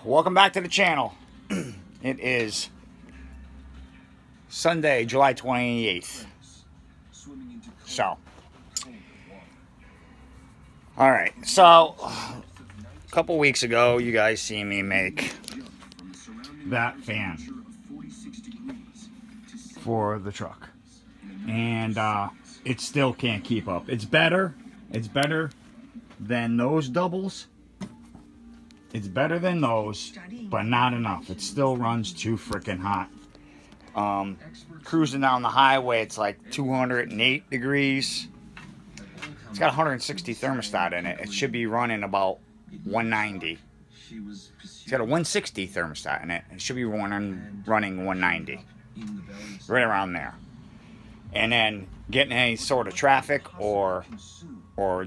Welcome back to the channel. It is Sunday, July 28th. So, alright, so a couple weeks ago, you guys see me make that fan for the truck. And it still can't keep up. It's better than those doubles. It's better than those, but not enough. It still runs too freaking hot. Cruising down the highway, it's like 208 degrees. It's got 160 thermostat in it. It should be running about 190. It's got a 160 thermostat in it. It should be running 190. Right around there. And then getting any sort of traffic or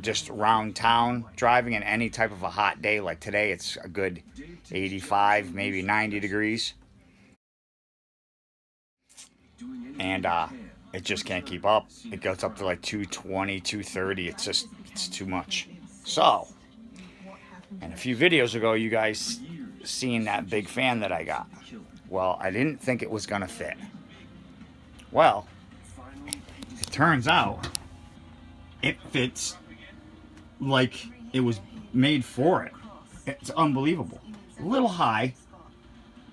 just around town driving in any type of a hot day like today, it's a good 85, maybe 90 degrees. And it just can't keep up. It goes up to like 220, 230. It's too much. So, and a few videos ago, you guys seen that big fan that I got. Well, I didn't think it was gonna fit. Well, it turns out it fits like it was made for it. It's unbelievable. A little high,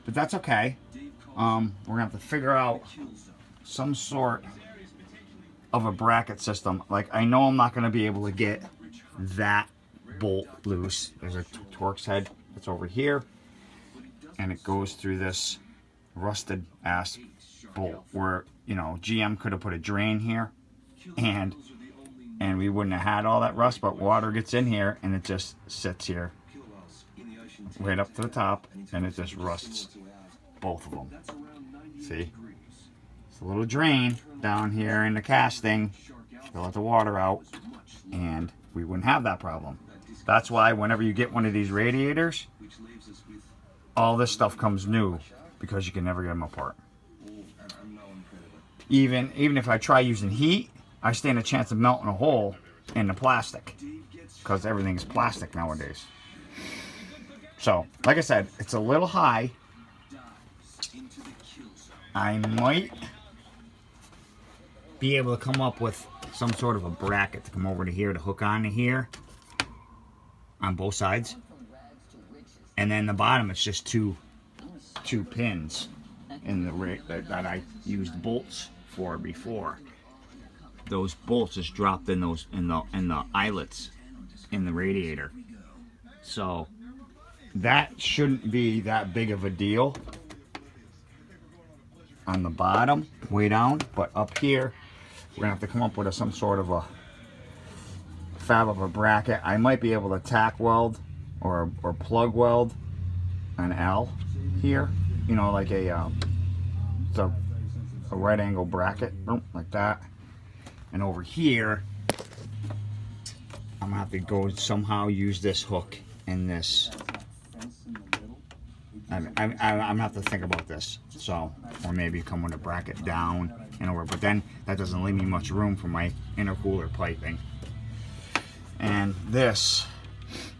but that's okay. We're gonna have to figure out some sort of a bracket system. Like, I know I'm not gonna be able to get that bolt loose. There's a Torx head that's over here, and it goes through this rusted ass bolt where, you know, GM could have put a drain here and we wouldn't have had all that rust, but water gets in here and it just sits here right up to the top and it just rusts both of them. See? It's a little drain down here in the casting to let the water out, and we wouldn't have that problem. That's why whenever you get one of these radiators, all this stuff comes new, because you can never get them apart. Even if I try using heat, I stand a chance of melting a hole in the plastic, because everything's plastic nowadays. So, like I said, it's a little high. I might be able to come up with some sort of a bracket to come over to here to hook on to here on both sides. And then the bottom, it's just two pins in the that I used bolts for before. Those bolts just dropped in those in the eyelets in the radiator. So that shouldn't be that big of a deal on the bottom, way down, but up here we're gonna have to come up with some sort of a fab of a bracket. I might be able to tack weld or plug weld an L here, you know, like a right angle bracket, like that. And over here, I'm gonna have to go somehow use this hook in this. I'm gonna have to think about this. So, or maybe come with a bracket down and over, but then that doesn't leave me much room for my intercooler piping. And this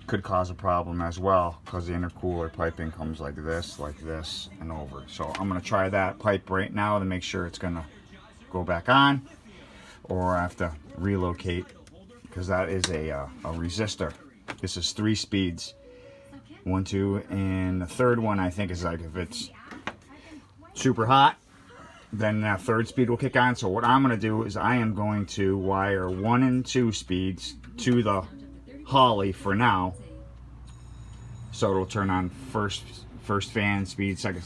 could cause a problem as well, because the intercooler piping comes like this, and over. So I'm gonna try that pipe right now to make sure it's gonna go back on, or I have to relocate, because that is a resistor. This is 3 speeds, 1, 2, and the third one I think is like, if it's super hot, then that 3rd speed will kick on. So what I'm going to do is I am going to wire 1 and 2 speeds to the Holley for now, so it'll turn on first fan speed, second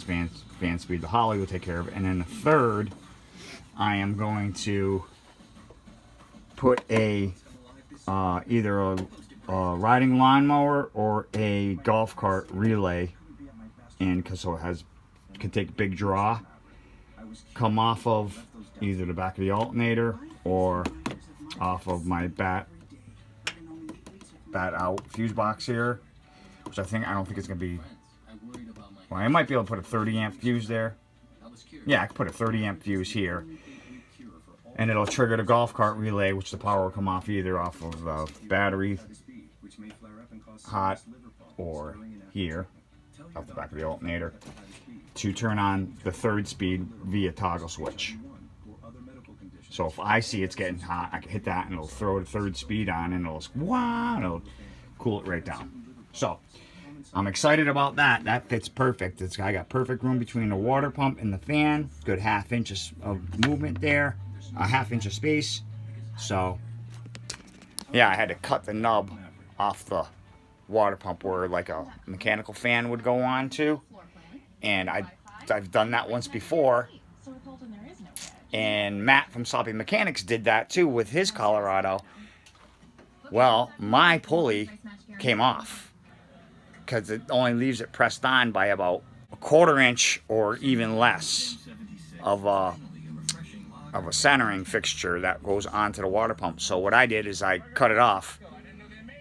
fan speed. The Holley will take care of it, and then the third, I am going to put a either a riding lawnmower or a golf cart relay in, because so it can take big draw, come off of either the back of the alternator or off of my bat out fuse box here, which I don't think it's gonna be. Well, I might be able to put a 30 amp fuse there. Yeah, I could put a 30 amp fuse here, and it'll trigger the golf cart relay, which the power will come off either off of the battery hot or here, off the back of the alternator to turn on the 3rd speed via toggle switch. So if I see it's getting hot, I can hit that and it'll throw the 3rd speed on and it'll, wow, and it'll cool it right down. So I'm excited about that. That fits perfect. I got perfect room between the water pump and the fan. Good 1/2 inch of movement there, a 1/2 inch of space. So yeah, I had to cut the nub off the water pump where like a mechanical fan would go on to, and I've done that once before. And Matt from Sloppy Mechanics did that too with his Colorado. Well, my pulley came off because it only leaves it pressed on by about a 1/4 inch or even less of a centering fixture that goes onto the water pump. So what I did is I cut it off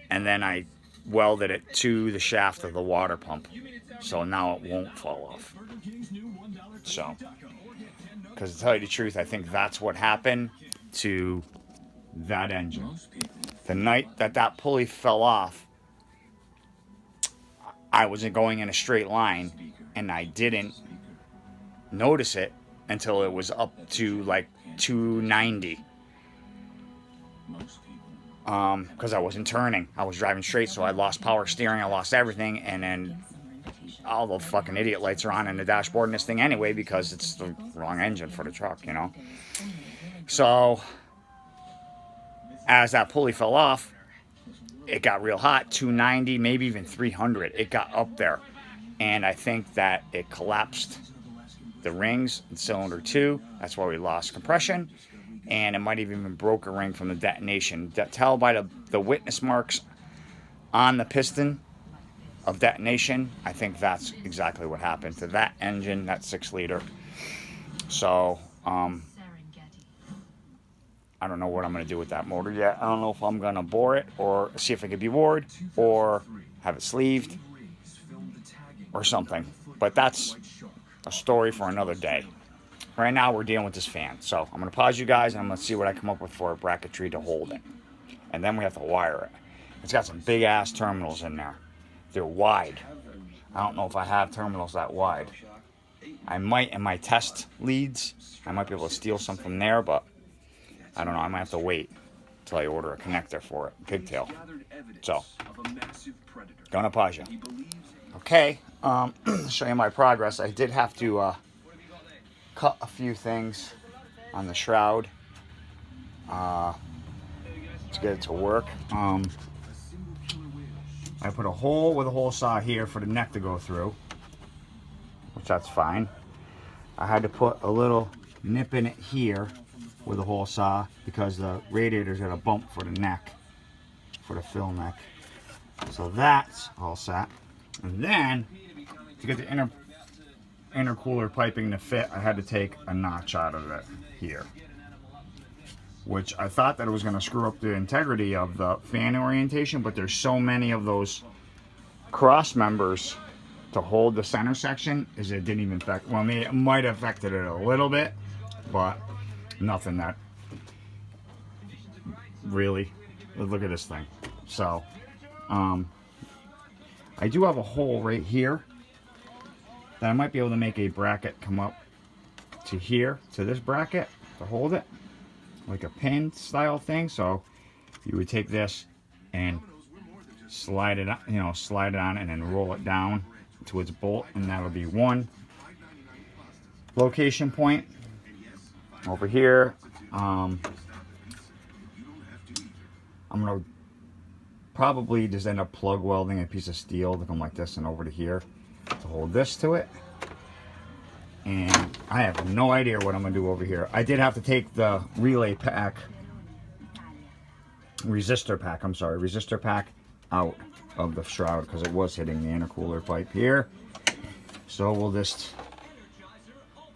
and then I welded it to the shaft of the water pump. So now it won't fall off. So, because to tell you the truth, I think that's what happened to that engine. The night that pulley fell off, I wasn't going in a straight line, and I didn't notice it until it was up to like 290. Because I wasn't turning. I was driving straight, so I lost power steering, I lost everything, and then all the fucking idiot lights are on in the dashboard in this thing anyway because it's the wrong engine for the truck, you know. So as that pulley fell off, it got real hot, 290, maybe even 300. It got up there, and I think that it collapsed the rings in cylinder 2. That's why we lost compression, and it might have even broke a ring from the detonation. Tell by the witness marks on the piston of detonation, I think that's exactly what happened to that engine, that 6-liter. So, I don't know what I'm going to do with that motor yet. I don't know if I'm going to bore it or see if it could be bored or have it sleeved or something. But that's a story for another day. Right now, we're dealing with this fan. So, I'm going to pause you guys and I'm going to see what I come up with for a bracketry to hold it. And then we have to wire it. It's got some big-ass terminals in there. They're wide. I don't know if I have terminals that wide. I might in my test leads. I might be able to steal some from there, but I don't know. I might have to wait until I order a connector for it. Pigtail. So, gonna pause you. Okay, show you my progress. I did have to cut a few things on the shroud to get it to work. I put a hole with a hole saw here for the neck to go through, which that's fine. I had to put a little nip in it here with a hole saw because the radiator's got a bump for the neck, for the fill neck. So that's all set. And then to get the intercooler piping to fit, I had to take a notch out of it here, which I thought that it was going to screw up the integrity of the fan orientation, but there's so many of those cross members to hold the center section is it didn't even affect, well, it might have affected it a little bit, but nothing that really, look at this thing. So, I do have a hole right here that I might be able to make a bracket come up to here, to this bracket to hold it. Like a pin style thing. So you would take this and slide it, slide it on and then roll it down to its bolt, and that'll be one location point. Over here, I'm gonna probably just end up plug welding a piece of steel to come like this and over to here to hold this to it. And I have no idea what I'm going to do over here. I did have to take the relay pack, resistor pack out of the shroud because it was hitting the intercooler pipe here. So we'll just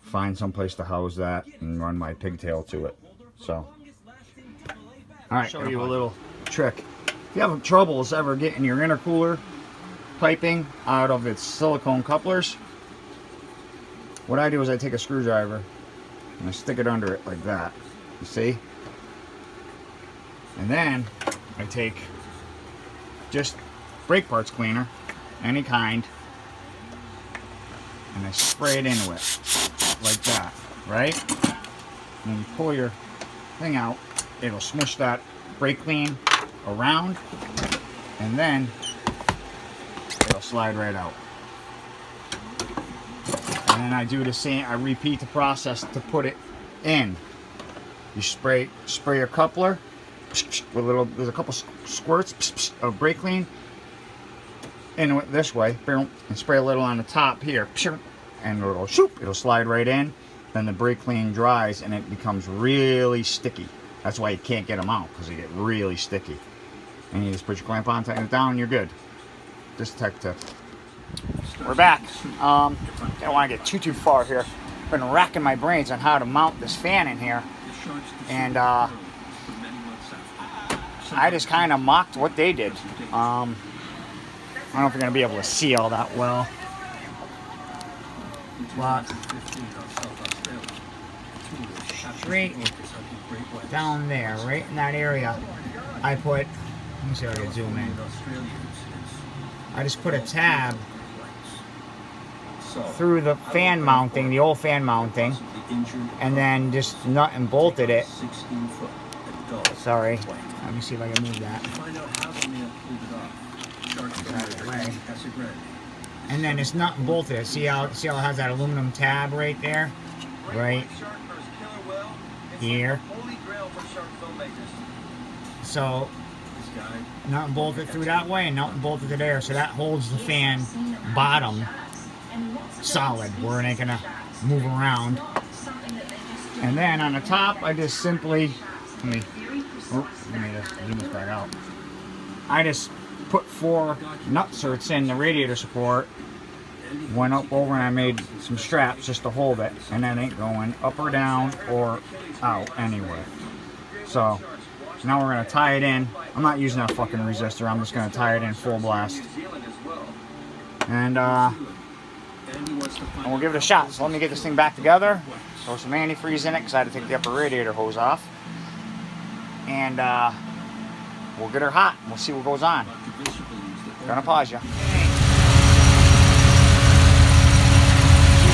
find some place to house that and run my pigtail to it. So, alright, show you a little trick. If you have troubles ever getting your intercooler piping out of its silicone couplers, what I do is I take a screwdriver and I stick it under it like that, you see? And then I take just brake parts cleaner, any kind, and I spray it into it like that, right? And you pull your thing out, it'll smush that brake clean around, and then it'll slide right out. And then I do the same, I repeat the process to put it in. You spray your coupler with there's a couple squirts of brake clean into it this way, and spray a little on the top here, and it'll slide right in. Then the brake clean dries and it becomes really sticky. That's why you can't get them out, because they get really sticky. And you just put your clamp on, tighten it down, and you're good. Just tech tip. We're back. I don't want to get too far here. I've been racking my brains on how to mount this fan in here, and I just kind of mocked what they did. I don't know if you're going to be able to see all that well, but straight down there, right in that area, I put, let me see if I can zoom in. I just put a tab through the fan mounting, the old fan mounting, and then just nut and bolted it. Sorry, let me see if I can move that. Out of the way. And then it's nut and bolted it. See how it has that aluminum tab right there? Right here. So nut and bolt it through that way, and nut and bolt it there, so that holds the fan bottom solid where it ain't gonna move around. And then on the top, I just simply let me just zoom this back out. I just put 4 nut certs in the radiator support, went up over, and I made some straps just to hold it, and that ain't going up or down or out anywhere. So now we're gonna tie it in. I'm not using that fucking resistor. I'm just gonna tie it in full blast, and we'll give it a shot. So let me get this thing back together. Throw some antifreeze in it because I had to take the upper radiator hose off, and we'll get her hot. We'll see what goes on. Gonna pause you. She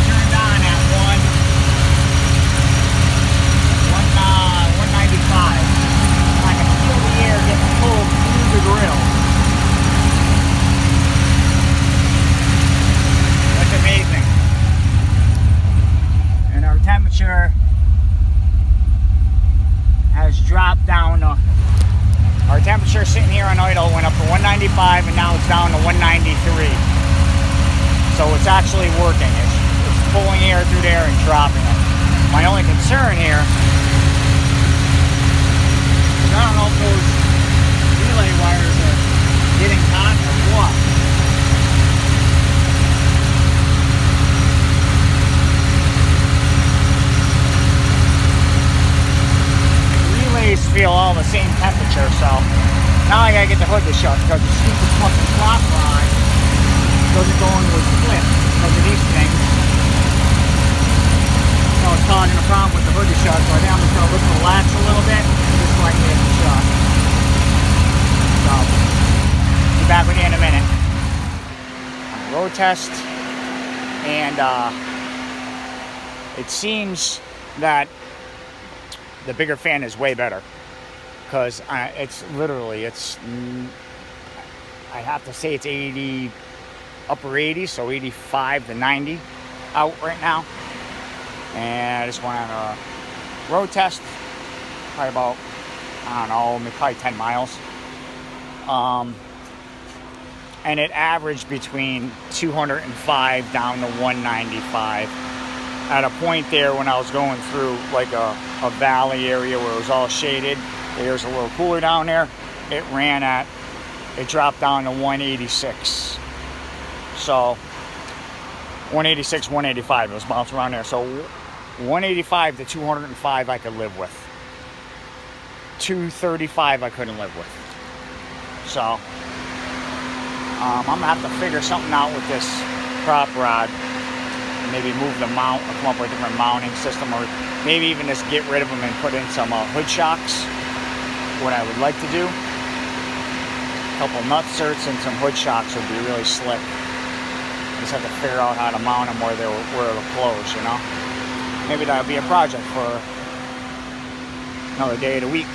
turned on at 195. I can feel the air getting pulled through the grill. That's amazing. And our temperature has dropped down to, our temperature sitting here on idle went up to 195, and now it's down to 193. So it's actually working. It's pulling air through there and dropping it. My only concern here is I don't know if those relay wires are getting hot or what. Relays feel all the same temperature, so now I gotta get the hood to shut because the stupid fucking prop rod doesn't go into a split because of these things. So it's causing a problem with the hood to shut, so I think I'm just gonna lift the latch a little bit and just like it to shut. So be back with you in a minute. Road test, and it seems that the bigger fan is way better, because it's literally, I have to say it's 80, upper 80s, so 85 to 90 out right now. And I just went on a road test, probably about, I don't know, probably 10 miles. And it averaged between 205 down to 195. At a point there when I was going through like a valley area where it was all shaded, there's a little cooler down there, it dropped down to 186. So 186, 185, it was bouncing around there. So 185 to 205 I could live with. 235 I couldn't live with. So I'm gonna have to figure something out with this prop rod. Maybe move the mount or come up with a different mounting system, or maybe even just get rid of them and put in some hood shocks. What I would like to do, a couple nut certs and some hood shocks would be really slick. just have to figure out how to mount them where it'll close, you know. Maybe that'll be a project for another day of the week.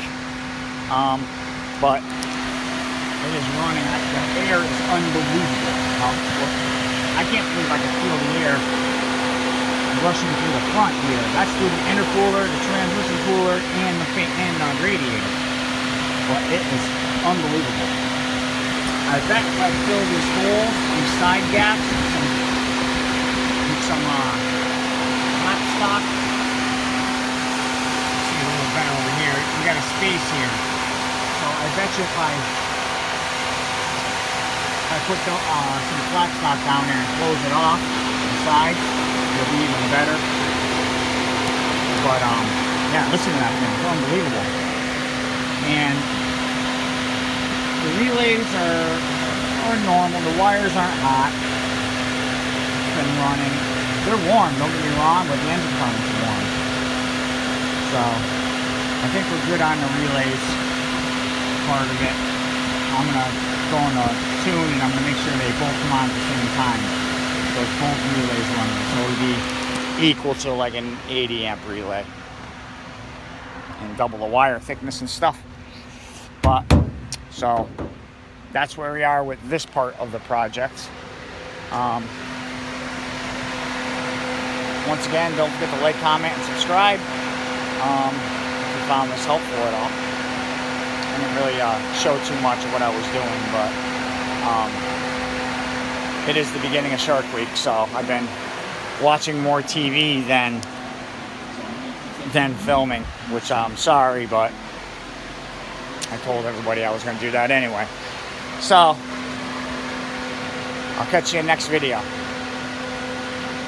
But it is running. The air is unbelievable. I can't believe I can feel the air rushing through the front here. That's through the intercooler, the transmission cooler, and the radiator. But it is unbelievable. I bet if I fill these holes, these side gaps, with some hot stock. See a little better over here. We got a space here. So I bet you if I put some flat stock down there and close it off inside, it'll be even better. But yeah, listen to that thing. It's unbelievable. And the relays are normal. The wires aren't hot. It's been running. They're warm, don't get me wrong, but the engine current's warm. So I think we're good on the relays part of it. I'm gonna go in a tune and I'm gonna make sure they both come on at the same time. So it's both relays running. So it'll be equal to like an 80 amp relay. And double the wire thickness and stuff. But so that's where we are with this part of the project. Once again, don't forget to like, comment, and subscribe if you found this helpful at all. I didn't really show too much of what I was doing, but it is the beginning of Shark Week, so I've been watching more TV than filming, which I'm sorry, but I told everybody I was going to do that anyway. So I'll catch you in the next video.